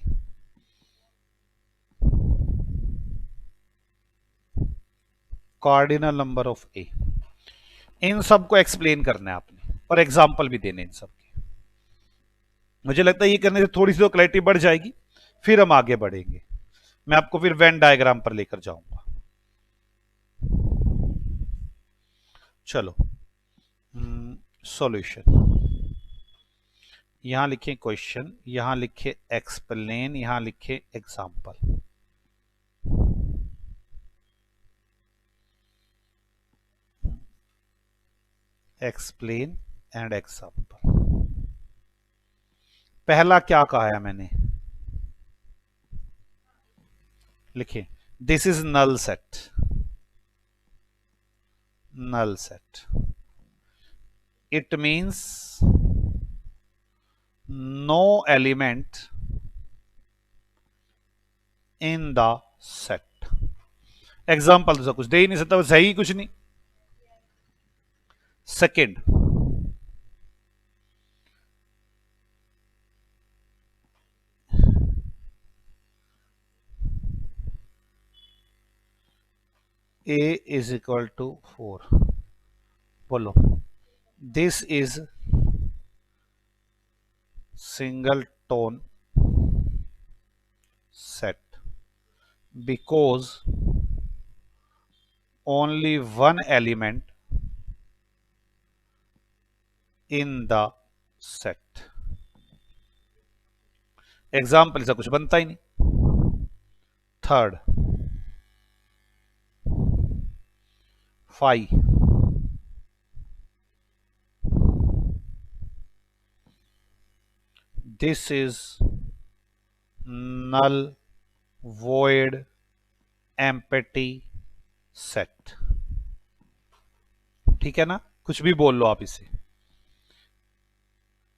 cardinal number of A। इन सबको एक्सप्लेन करना है आपने और एग्जाम्पल भी देने इन सब के। मुझे लगता है ये करने से थोड़ी सी तो क्लैरिटी बढ़ जाएगी, फिर हम आगे बढ़ेंगे। मैं आपको फिर वेन डायग्राम पर लेकर जाऊंगा। चलो सॉल्यूशन, यहां लिखे क्वेश्चन, यहां लिखे एक्सप्लेन, यहां लिखे एग्जाम्पल। Explain and example. पहला क्या कहा है मैंने, लिखिए this is null set, null set, it means no element in the set। Example तो कुछ दे ही नहीं सकता, सही कुछ नहीं। Second A is equal to 4, बोलो this is singleton set because only one element in the set। Example से कुछ बनता ही नहीं। Third 5, this is null void empty set। ठीक है ना, कुछ भी बोल लो आप इसे।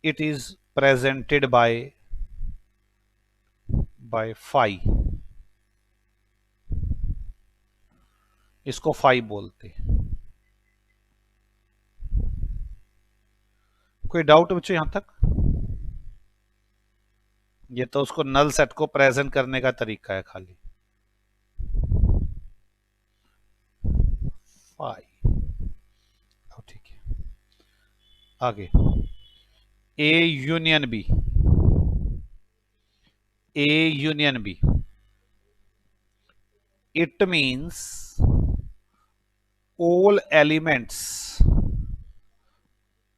it is presented by by phi, इसको फाई बोलते हैं। कोई डाउट बच्चों यहां तक? ये तो उसको नल सेट को प्रेजेंट करने का तरीका है खाली। फाई, ठीक है। आगे A union B, A union B, it means all elements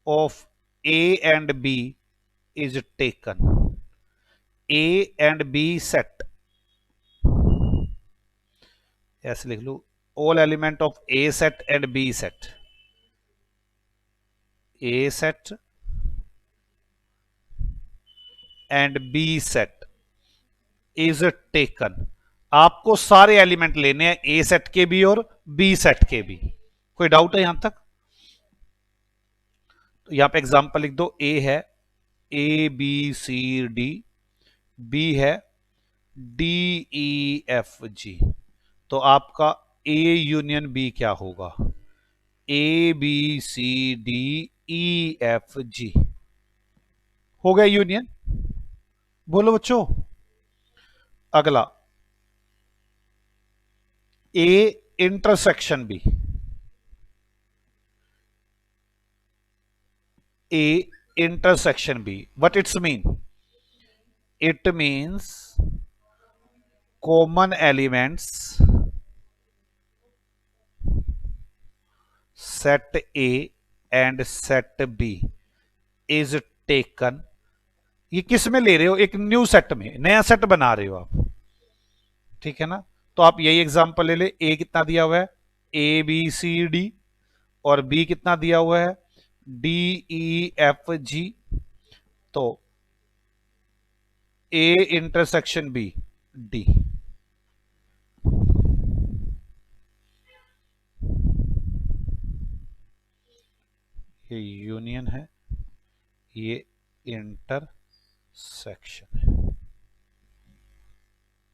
of A and B is taken, A and B set, ऐसे लिख लो, all element of A set and B set, A set and B set is taken। आपको सारे element लेने हैं, ए set के भी और B set के भी। कोई डाउट है यहां तक? तो यहां पे एग्जांपल लिख दो, ए है A B C D, B है डी ई एफ जी, तो आपका ए यूनियन बी क्या होगा? A B C D E F G हो गया यूनियन। बोलो बच्चों। अगला A intersection B, A intersection B. What it's mean? It means common elements set A and set B is taken। ये किस में ले रहे हो? एक न्यू सेट में, नया सेट बना रहे हो आप, ठीक है ना? तो आप यही एग्जांपल ले ले। ए कितना दिया हुआ है? ए बी सी डी, और बी कितना दिया हुआ है? D E F G. तो ए इंटरसेक्शन बी डी, ये यूनियन है, ये इंटरसेक्शन है।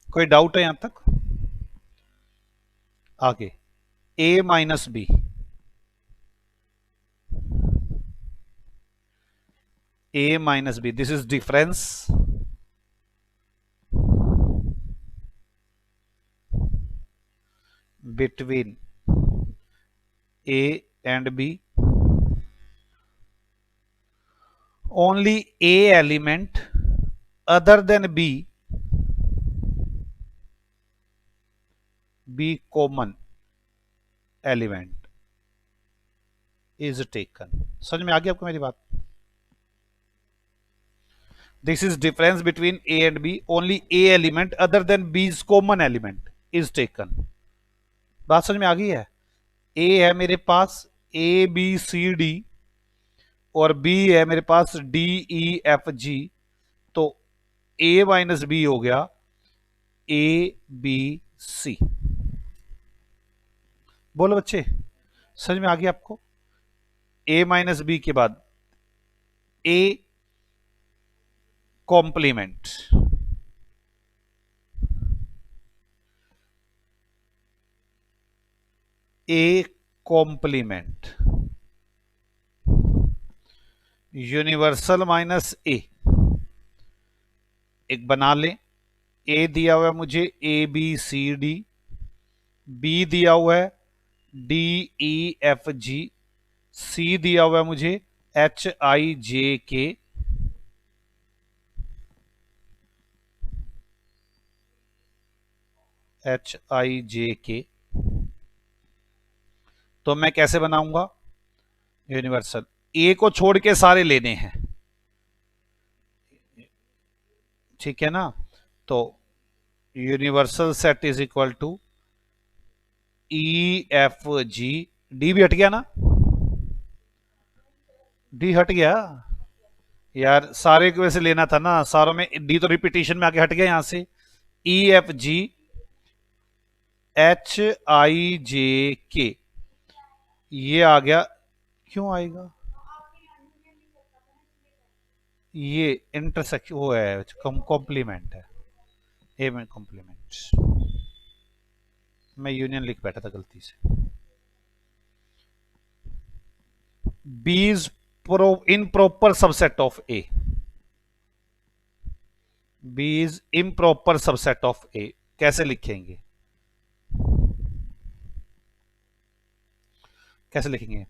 कोई डाउट है यहां तक? आगे A minus B, A minus B, this is difference between A and B. Only A element other than B, B common element is taken. समझ में आ गई आपको मेरी बात? This is difference between A and B, only A element other than B's common element is taken. बात समझ में आ गई है? ए है मेरे पास ए बी सी डी, और बी है मेरे पास डी ई एफ जी, तो ए माइनस बी हो गया ए बी सी। बोलो बच्चे, समझ में आ गया आपको? ए माइनस बी के बाद A complement, A complement, universal minus A, एक बना लें। ए दिया हुआ है मुझे A B C D, B दिया हुआ है डी ई एफ जी, सी दिया हुआ है मुझे एच आई जे के, एच आई जे के। तो मैं कैसे बनाऊंगा? यूनिवर्सल, ए को छोड़ के सारे लेने हैं, ठीक है ना? तो universal set is equal to E F G, D भी हट गया ना? डी हट गया यार, सारे को वैसे लेना था ना, सारों में डी तो रिपीटेशन में आके हट गया यहां से। ई एफ जी एच आई जे के, ये आ गया। क्यों आएगा? ये इंटरसेक्शन वो है, कॉम्प्लीमेंट है। ए में कॉम्प्लीमेंट, मैं यूनियन लिख बैठा था गलती से। B is improper subset of A, B is improper subset of A, कैसे लिखेंगे, कैसे लिखेंगे?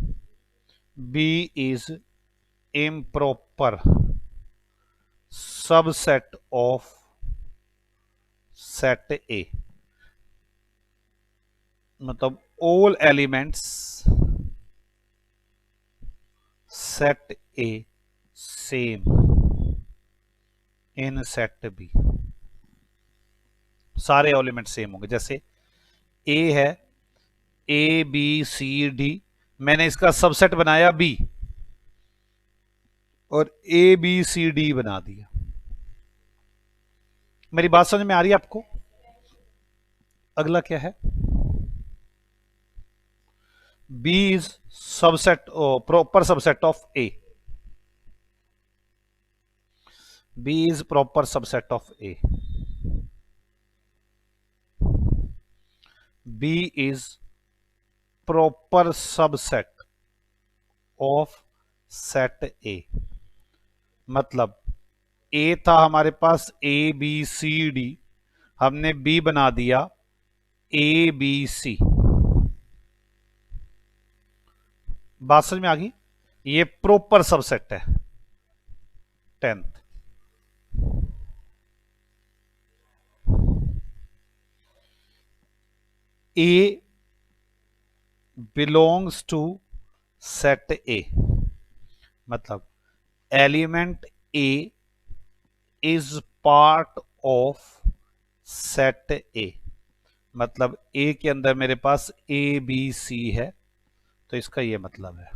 B is improper subset of set A, मतलब all elements set A same in set B, सारे एलिमेंट सेम होंगे। जैसे ए है, ए बी सी डी, मैंने इसका सबसेट बनाया बी और ए बी सी डी बना दिया। मेरी बात समझ में आ रही है आपको? अगला क्या है? B is subset proper subset of A, B is proper subset of A, B is proper subset of set A, मतलब ए था हमारे पास ए बी सी डी, हमने बी बना दिया ए बी सी। बात समझ में आ गई? ये प्रॉपर सबसेट है। 10th, A belongs to set A, मतलब element A is part of set A, मतलब ए के अंदर मेरे पास ए बी सी है, तो इसका ये मतलब है।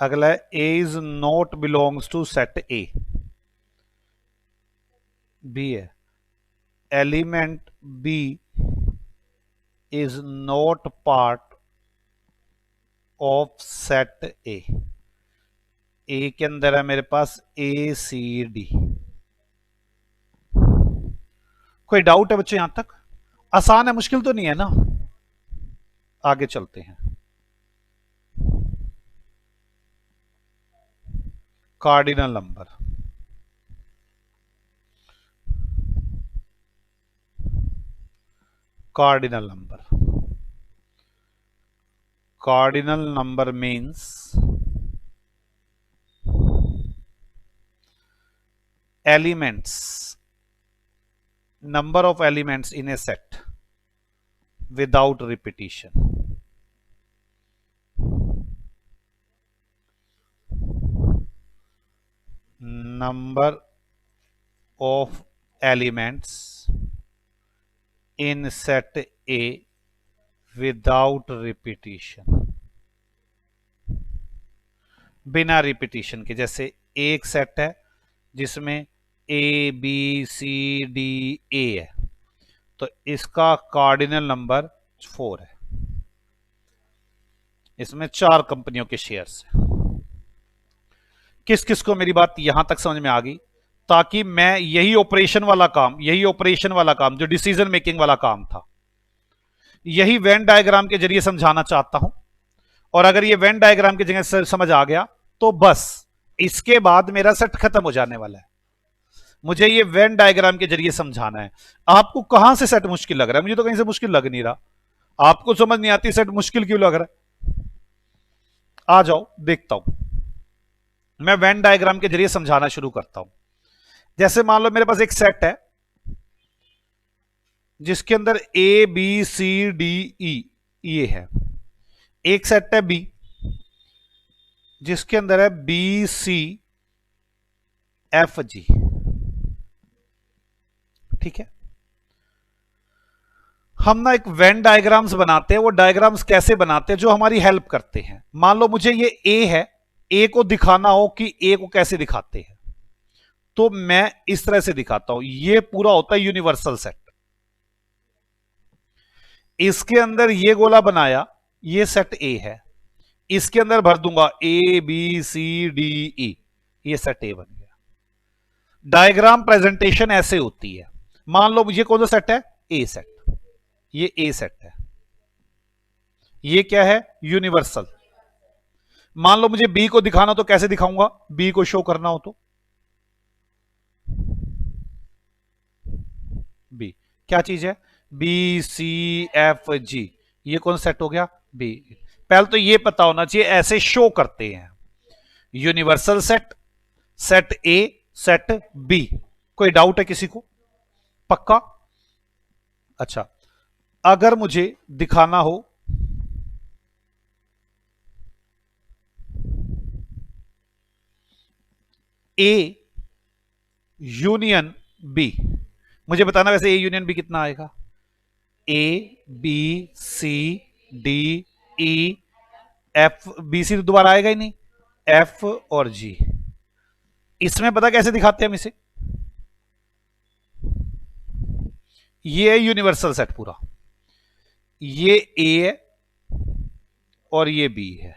अगला है A is not belongs to set A, B है element B is not part of set A, A के अंदर है मेरे पास ए सी डी। कोई डाउट है बच्चों? यहां तक आसान है, मुश्किल तो नहीं है ना? आगे चलते हैं। Cardinal number, cardinal number, cardinal number means elements, number of elements in a set without repetition, number of elements in set A without repetition, बिना रिपीटिशन के। जैसे एक सेट है जिसमें ए बी सी डी ए है, तो इसका कार्डिनल नंबर 4 है, इसमें 4 कंपनियों के शेयर्स हैं। किस किस को मेरी बात यहां तक समझ में आ गई? ताकि मैं यही ऑपरेशन वाला काम जो डिसीजन मेकिंग वाला काम था, यही वेन डायग्राम के जरिए समझाना चाहता हूं। और अगर ये वेन डायग्राम की जगह समझ आ गया तो बस इसके बाद मेरा सेट खत्म हो जाने वाला है। मुझे ये वेन डायग्राम के जरिए समझाना है। आपको कहां से सेट मुश्किल लग रहा है? मुझे तो कहीं से मुश्किल लग नहीं रहा। आपको समझ नहीं आती सेट मुश्किल क्यों लग रहा है? आ जाओ देखता हूं। मैं वेन डायग्राम के जरिए समझाना शुरू करता हूं। जैसे मान लो मेरे पास एक सेट है जिसके अंदर ए बी सी डी ई ये है। एक सेट है बी जिसके अंदर है बी सी एफ जी, ठीक है। हम ना एक वेन डायग्राम्स बनाते हैं। वो डायग्राम्स कैसे बनाते हैं? जो हमारी हेल्प करते हैं। मान लो मुझे ये ए है, ए को दिखाना हो कि ए को कैसे दिखाते हैं, तो मैं इस तरह से दिखाता हूं। ये पूरा होता है यूनिवर्सल सेट। इसके अंदर ये गोला बनाया, ये सेट ए है। इसके अंदर भर दूंगा ए बी सी डी ई, ये सेट ए बन गया। डायग्राम प्रेजेंटेशन ऐसे होती है। मान लो मुझे कौन सा सेट है, ए सेट, ये ए सेट है, ये क्या है, यूनिवर्सल। मान लो मुझे बी को दिखाना तो कैसे दिखाऊंगा, बी को शो करना हो तो बी क्या चीज है, बी सी एफ जी, ये कौन सेट हो गया, बी। पहले तो ये पता होना चाहिए ऐसे शो करते हैं, universal set, set A, set B. कोई डाउट है किसी को, पक्का? अच्छा, अगर मुझे दिखाना हो ए यूनियन बी, मुझे बताना वैसे ए यूनियन बी कितना आएगा, A B C D E F, B C तो दोबारा आएगा ही नहीं, एफ और जी। इसमें पता कैसे दिखाते हैं हम इसे, ये है यूनिवर्सल सेट पूरा, ये ए है और ये बी है।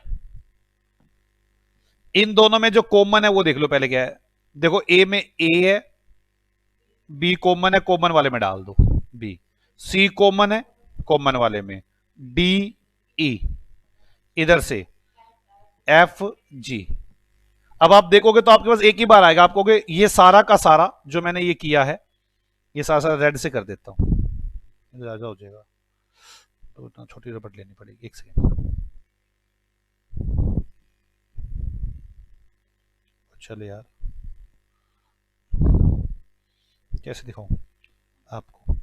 इन दोनों में जो कॉमन है वो देख लो पहले क्या है, देखो ए में ए है, बी कॉमन है, कॉमन वाले में डाल दो बी, सी कॉमन है, कॉमन वाले में डी ई, इधर से एफ जी। अब आप देखोगे तो आपके पास एक ही बार आएगा, आप कहोगे ये सारा का सारा जो मैंने ये किया है, ये सारा सारा रेड से कर देता हूं, ज्यादा हो जाएगा तो इतना छोटी रबड़ लेनी पड़ेगी, एक सेकेंड। चले यार, कैसे दिखाऊं आपको,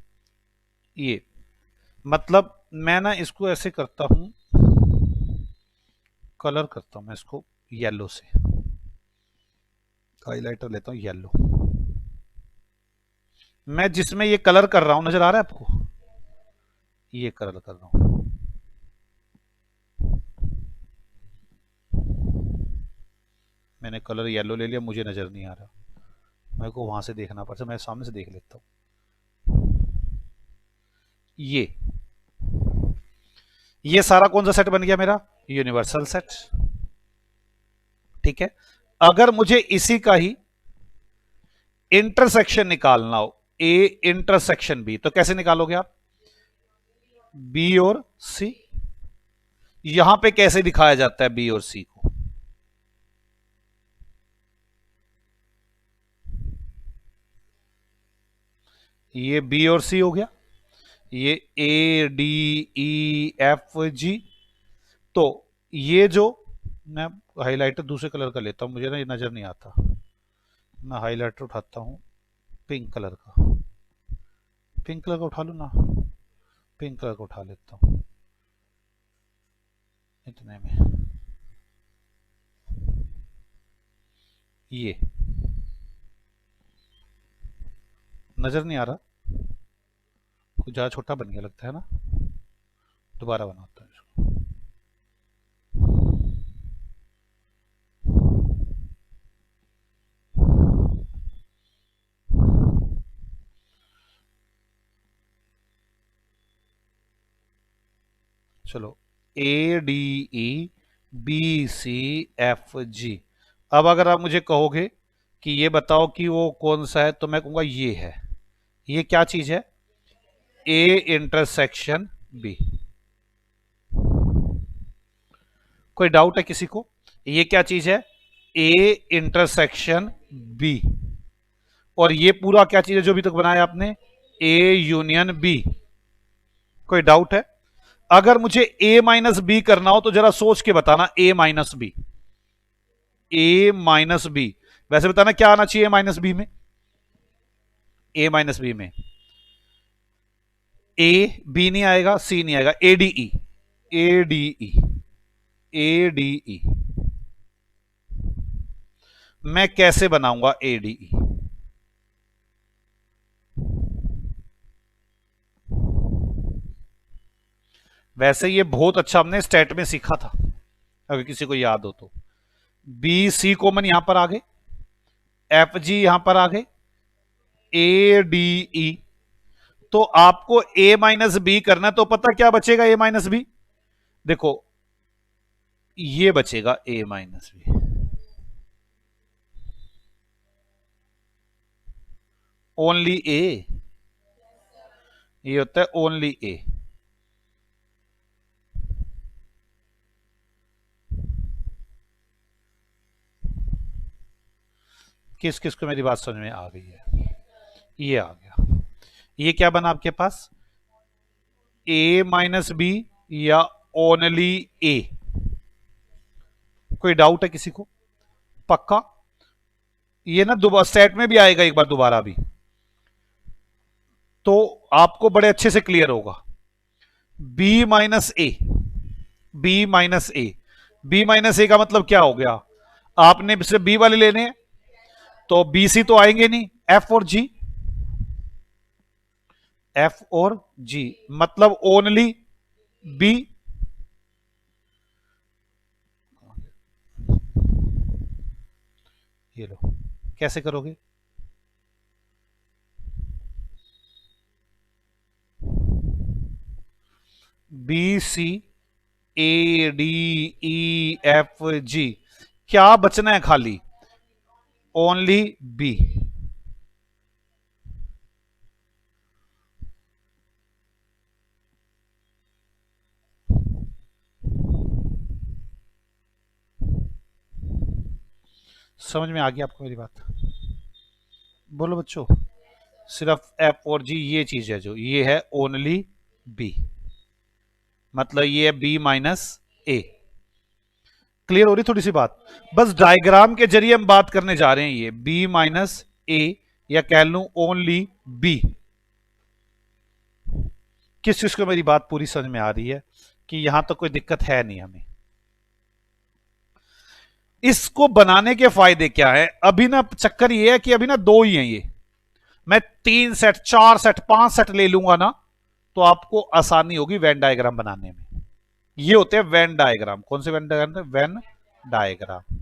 ये मतलब मैं ना इसको ऐसे करता हूं, कलर करता हूं मैं इसको येलो से, हाइलाइटर लेता हूं येलो। मैं जिसमें ये कलर कर रहा हूं, नजर आ रहा है आपको, ये कलर कर रहा हूं, मैंने कलर येलो ले लिया, मुझे नजर नहीं आ रहा, मेरे को वहां से देखना पड़ता, मैं सामने से देख लेता हूं। ये सारा कौन सा सेट बन गया मेरा, यूनिवर्सल सेट, ठीक है। अगर मुझे इसी का ही इंटरसेक्शन निकालना हो, ए इंटरसेक्शन बी, तो कैसे निकालोगे आप, बी और सी, यहां पे कैसे दिखाया जाता है बी और सी को, ये बी और सी हो गया, ये ए डी ई एफ जी। तो ये जो, मैं हाइलाइटर दूसरे कलर का लेता हूं, मुझे ना ये नजर नहीं आता, मैं हाइलाइटर उठाता हूं पिंक कलर का, पिंक कलर का उठा लू ना, पिंक कलर का उठा लेता हूं इतने में, ये नजर नहीं आ रहा, कुछ ज्यादा छोटा बन गया लगता है ना, दोबारा बनाता हूं इसको। चलो, A D E B C F G. अब अगर आप मुझे कहोगे कि ये बताओ कि वो कौन सा है, तो मैं कहूंगा ये है, ये क्या चीज है, ए इंटरसेक्शन बी। कोई डाउट है किसी को, ये क्या चीज है, ए इंटरसेक्शन बी। और ये पूरा क्या चीज है जो अभी तक बनाया आपने, ए यूनियन बी। कोई डाउट है? अगर मुझे ए माइनस बी करना हो तो जरा सोच के बताना, ए minus B, A minus B, वैसे बताना क्या आना चाहिए माइनस बी में, ए माइनस बी में ए बी नहीं आएगा, सी नहीं आएगा, ए डी ई, ए डी ई, ए डी ई। मैं कैसे बनाऊंगा ए डी ई, वैसे ये बहुत अच्छा हमने स्टेट में सीखा था, अगर किसी को याद हो तो। बी सी कॉमन यहां पर आ गए, एफ जी यहां पर आ गए, ए डी ई। तो आपको ए माइनस बी करना है, तो पता क्या बचेगा ए माइनस बी, देखो ये बचेगा ए माइनस बी, ओनली ए, ये होता है ओनली ए। किस किस को मेरी बात समझ में आ गई है? ये आ गया। ये क्या बना आपके पास, ए माइनस बी या ओनली ए? कोई डाउट है किसी को? पक्का? ये ना दोबारा सेट में भी आएगा एक बार दोबारा भी, तो आपको बड़े अच्छे से क्लियर होगा। बी माइनस ए, बी माइनस ए, बी माइनस ए का मतलब क्या हो गया, आपने सिर्फ बी वाले लेने हैं, तो बी सी तो आएंगे नहीं, एफ और जी, एफ और जी, मतलब ओनली बी। ये लो, कैसे करोगे? B C A D E F G, क्या बचना है खाली, ओनली बी। समझ में आ गई आपको मेरी बात? बोलो बच्चों, सिर्फ एफ और जी ये चीज है, जो ये है ओनली बी, मतलब ये है बी माइनस ए। क्लियर हो रही थोड़ी सी बात? बस डायग्राम के जरिए हम बात करने जा रहे हैं, ये बी माइनस ए या कह लूं ओनली बी। किस चीज को मेरी बात पूरी समझ में आ रही है कि यहां तक कोई दिक्कत है नहीं हमें? इसको बनाने के फायदे क्या है? अभी ना चक्कर ये है कि अभी ना दो ही है ये, मैं 3 सेट 4 सेट 5 सेट ले लूंगा ना, तो आपको आसानी होगी वेन डायग्राम बनाने में। ये होते हैं वेन डायग्राम। कौन से वेन डायग्राम? Venn diagram.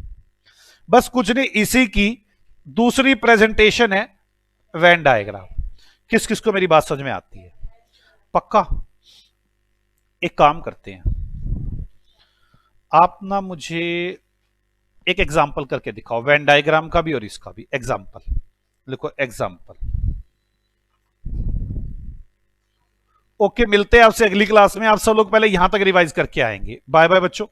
बस कुछ नहीं, इसी की दूसरी प्रेजेंटेशन है वेन डायग्राम। किस किस को मेरी बात समझ में आती है? पक्का? एक काम करते हैं, आप ना मुझे एक एग्जाम्पल करके दिखाओ, वेन डायग्राम का भी और इसका भी एग्जाम्पल लिखो, एग्जाम्पल। ओके, मिलते हैं आपसे अगली क्लास में। आप सब लोग पहले यहां तक रिवाइज करके आएंगे। बाय बाय बच्चों।